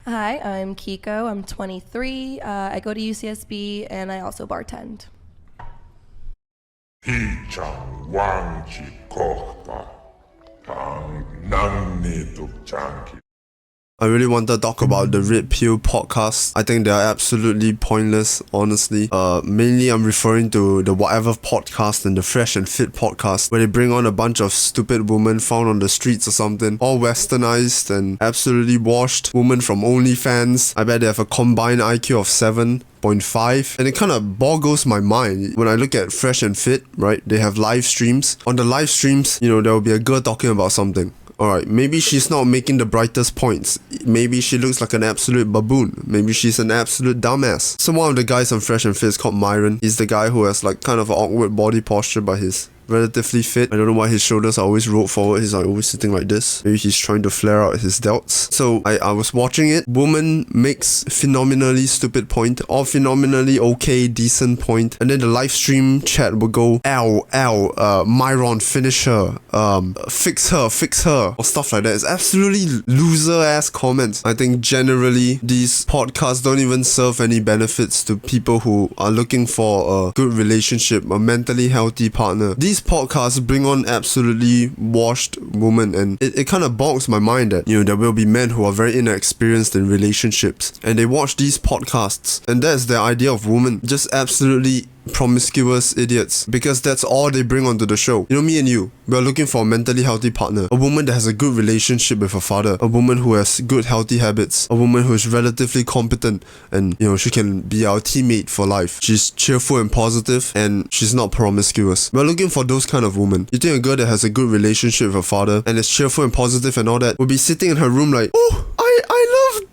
Hi, I'm Kiko. I'm 23. I go to UCSB and I also bartend. I really wanted to talk about the Red Pill podcast. I think they are absolutely pointless, honestly. Mainly I'm referring to the Whatever podcast and the Fresh and Fit podcast, where they bring on a bunch of stupid women found on the streets or something, all westernized and absolutely washed women from OnlyFans. I bet they have a combined IQ of 7.5, and it kind of boggles my mind when I look at Fresh and Fit, right? They have live streams. On the live streams, there will be a girl talking about something. Alright, maybe she's not making the brightest points. Maybe she looks like an absolute baboon. Maybe she's an absolute dumbass. So one of the guys on Fresh and Fit is called Myron. He's the guy who has like kind of an awkward body posture, but he's relatively fit. I don't know why his shoulders are always rolled forward. He's like always sitting like this. Maybe he's trying to flare out his delts. So I was watching it. Woman makes phenomenally stupid point or phenomenally okay, decent point. And then the live stream chat will go, Myron, finish her. Fix her. Or stuff like that. It's absolutely loser ass comments. I think generally these podcasts don't even serve any benefits to people who are looking for a good relationship, a mentally healthy partner. These podcasts bring on absolutely washed women, and it kind of bogs my mind that there will be men who are very inexperienced in relationships and they watch these podcasts and that's their idea of woman, just absolutely promiscuous idiots, because that's all they bring onto the show. Me and you, we're looking for a mentally healthy partner, a woman that has a good relationship with her father, a woman who has good healthy habits, a woman who is relatively competent and she can be our teammate for life. She's cheerful and positive and she's not promiscuous. We're looking for those kind of women. You think a girl that has a good relationship with her father and is cheerful and positive and all that will be sitting in her room like, oh, I love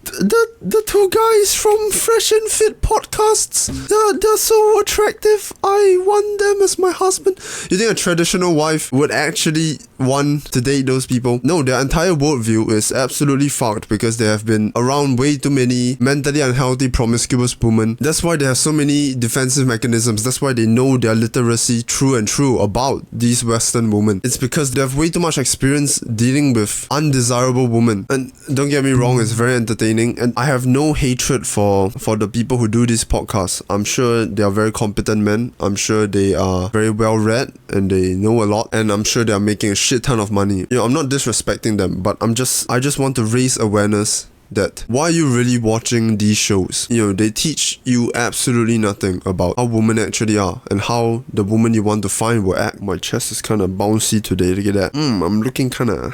the two guys from Fresh and Fit podcasts. They're so attractive. I want them as my husband. You think a traditional wife would actually want to date those people? No, their entire worldview is absolutely fucked because they have been around way too many mentally unhealthy, promiscuous women. That's why they have so many defensive mechanisms. That's why they know their literacy true about these Western women. It's because they have way too much experience dealing with undesirable women. And don't get me wrong, it's very entertaining, and I have no hatred for the people who do these podcasts. I'm sure they are very competent men. I'm sure they are very well read and they know a lot, and I'm sure they are making a shit ton of money. I'm not disrespecting them, but I just want to raise awareness that why are you really watching these shows? They teach you absolutely nothing about how women actually are and how the woman you want to find will act. My chest is kind of bouncy today. Look at that. I'm looking kind of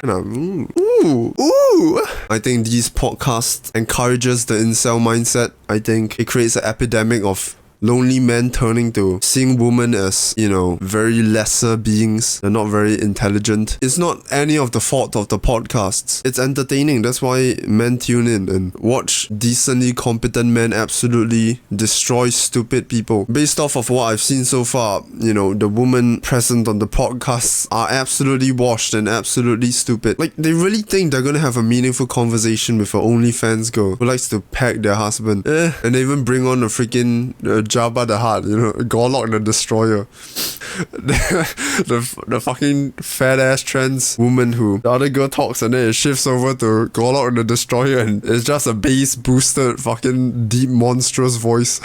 ooh. I think these podcasts encourages the incel mindset. I think it creates an epidemic of lonely men turning to seeing women as, very lesser beings. They're not very intelligent. It's not any of the fault of the podcasts. It's entertaining. That's why men tune in and watch decently competent men absolutely destroy stupid people. Based off of what I've seen so far, the women present on the podcasts are absolutely washed and absolutely stupid. Like, they really think they're gonna have a meaningful conversation with an OnlyFans girl who likes to peck their husband. And they even bring on a freaking Jabba the Hutt, Gorlock the Destroyer. the fucking fat ass trans woman who the other girl talks and then it shifts over to Gorlock the Destroyer and it's just a bass boosted fucking deep monstrous voice.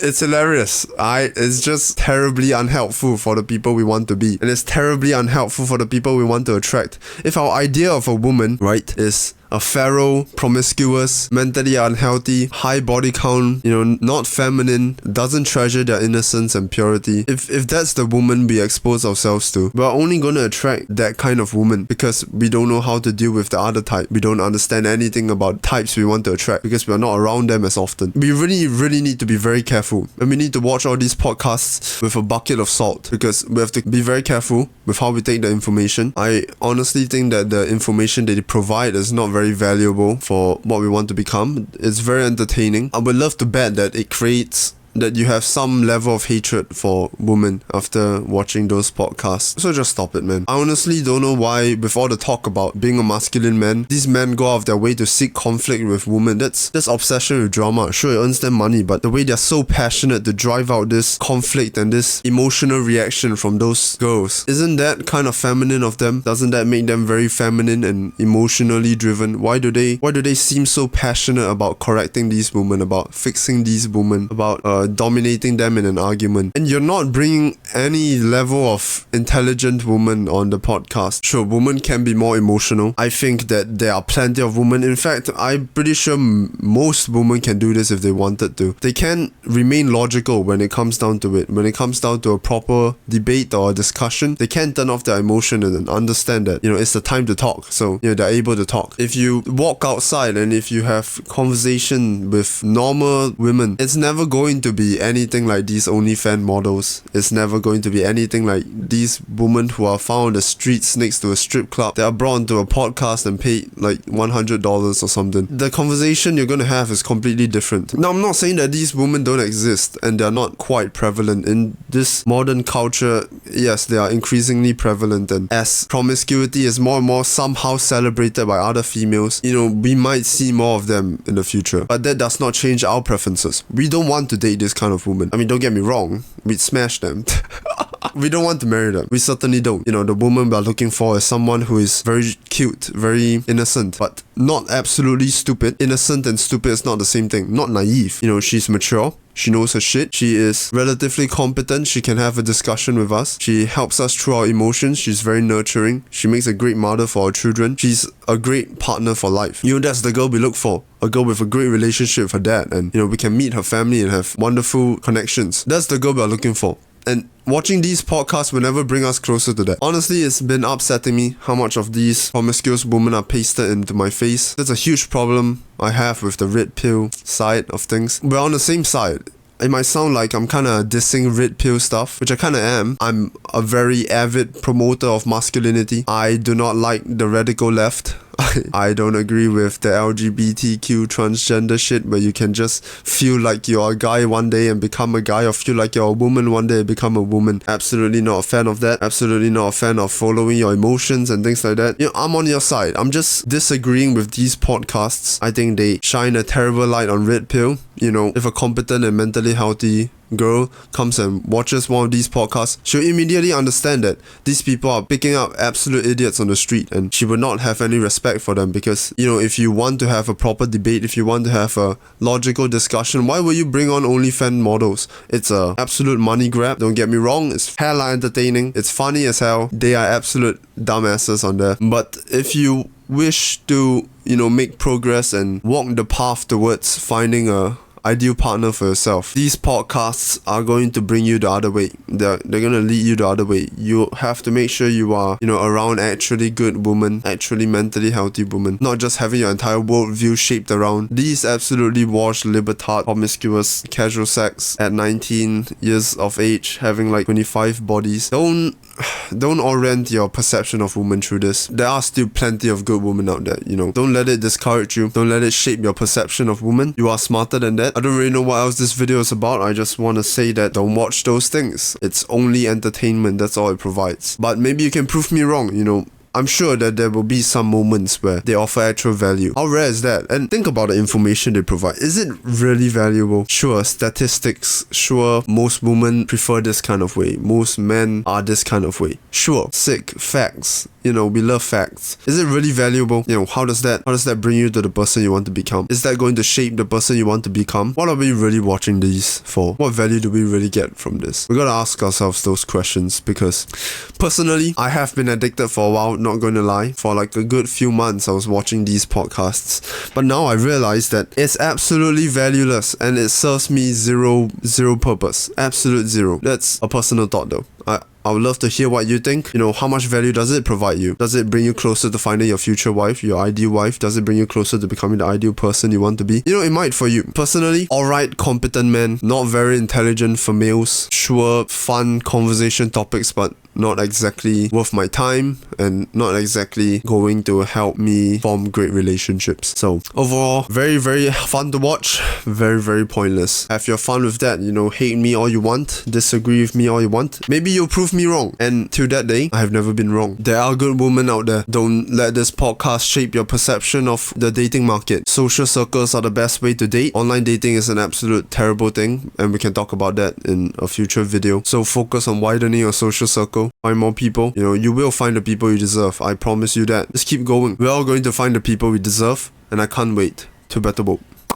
It's hilarious. It's just terribly unhelpful for the people we want to be, and it's terribly unhelpful for the people we want to attract. If our idea of a woman, right, is a feral, promiscuous, mentally unhealthy, high body count, not feminine, doesn't treasure their innocence and purity. If that's the woman we expose ourselves to, we're only gonna attract that kind of woman because we don't know how to deal with the other type. We don't understand anything about types we want to attract because we're not around them as often. We really need to be very careful, and we need to watch all these podcasts with a bucket of salt because we have to be very careful with how we take the information. I honestly think that the information that they provide is not very valuable for what we want to become. It's very entertaining. I would love to bet that it creates that you have some level of hatred for women after watching those podcasts. So just stop it, man. I honestly don't know why, with all the talk about being a masculine man, these men go out of their way to seek conflict with women. That's obsession with drama. Sure, it earns them money, but the way they're so passionate to drive out this conflict and this emotional reaction from those girls, isn't that kind of feminine of them? Doesn't that make them very feminine and emotionally driven? Why do they seem so passionate about correcting these women, about fixing these women, about dominating them in an argument? And you're not bringing any level of intelligent woman on the podcast. Sure, women can be more emotional. I think that there are plenty of women. In fact, I'm pretty sure most women can do this if they wanted to. They can remain logical when it comes down to it. When it comes down to a proper debate or a discussion, they can turn off their emotion and understand that, it's the time to talk. So, they're able to talk. If you walk outside and if you have conversation with normal women, it's never going to be anything like these OnlyFans models. It's never going to be anything like these women who are found on the streets next to a strip club. They are brought onto a podcast and paid like $100 or something. The conversation you're going to have is completely different. Now, I'm not saying that these women don't exist and they're not quite prevalent in this modern culture. Yes, they are increasingly prevalent, and as promiscuity is more and more somehow celebrated by other females, we might see more of them in the future. But that does not change our preferences. We don't want to date this kind of woman. I mean, don't get me wrong, we'd smash them. We don't want to marry them. We certainly don't. The woman we're looking for is someone who is very cute, very innocent, but not absolutely stupid. Innocent and stupid is not the same thing. Not naive. She's mature. She knows her shit. She is relatively competent. She can have a discussion with us. She helps us through our emotions. She's very nurturing. She makes a great mother for our children. She's a great partner for life. That's the girl we look for. A girl with a great relationship with her dad. And, we can meet her family and have wonderful connections. That's the girl we're looking for. And watching these podcasts will never bring us closer to that. Honestly, it's been upsetting me how much of these promiscuous women are pasted into my face. That's a huge problem I have with the red pill side of things. We're on the same side. It might sound like I'm kind of dissing red pill stuff, which I kind of am. I'm a very avid promoter of masculinity. I do not like the radical left. I don't agree with the LGBTQ transgender shit where you can just feel like you're a guy one day and become a guy, or feel like you're a woman one day and become a woman. Absolutely not a fan of that. Absolutely not a fan of following your emotions and things like that. I'm on your side. I'm just disagreeing with these podcasts. I think they shine a terrible light on red pill. If a competent and mentally healthy girl comes and watches one of these podcasts, she'll immediately understand that these people are picking up absolute idiots on the street, and she would not have any respect for them. Because if you want to have a proper debate, if you want to have a logical discussion, why will you bring on OnlyFans models? It's a absolute money grab. Don't get me wrong, it's hella entertaining, it's funny as hell. They are absolute dumbasses on there. But if you wish to make progress and walk the path towards finding a ideal partner for yourself, these podcasts are going to bring you the other way. They're going to lead you the other way. You have to make sure you are around actually good women, actually mentally healthy women, not just having your entire worldview shaped around these absolutely washed, libertard, promiscuous, casual sex at 19 years of age, having like 25 bodies. Don't orient your perception of women through this. There are still plenty of good women out there. Don't let it discourage you. Don't let it shape your perception of women. You are smarter than that. I don't really know what else this video is about. I just want to say that don't watch those things. It's only entertainment. That's all it provides. But maybe you can prove me wrong. I'm sure that there will be some moments where they offer actual value. How rare is that? And think about the information they provide. Is it really valuable? Sure, statistics. Sure, most women prefer this kind of way. Most men are this kind of way. Sure, sick. Facts. We love facts. Is it really valuable? How does that bring you to the person you want to become? Is that going to shape the person you want to become? What are we really watching these for? What value do we really get from this? We gotta ask ourselves those questions, because personally, I have been addicted for a while, not going to lie. For like a good few months, I was watching these podcasts. But now I realize that it's absolutely valueless and it serves me zero purpose. Absolute zero. That's a personal thought though. I would love to hear what you think. You know, how much value does it provide you? Does it bring you closer to finding your future wife, your ideal wife? Does it bring you closer to becoming the ideal person you want to be? You know, it might for you. Personally, alright, competent man, not very intelligent for males. Sure, fun conversation topics, but not exactly worth my time and not exactly going to help me form great relationships. So overall, very, very fun to watch. Very, very pointless. Have your fun with that. You know, hate me all you want, disagree with me all you want. Maybe you'll prove me wrong. And to that day, I have never been wrong. There are good women out there. Don't let this podcast shape your perception of the dating market. Social circles are the best way to date. Online dating is an absolute terrible thing, and we can talk about that in a future video. So focus on widening your social circle. Find more people. You know, you will find the people you deserve. I promise you that. Just keep going. We're all going to find the people we deserve, and I can't wait to better boat.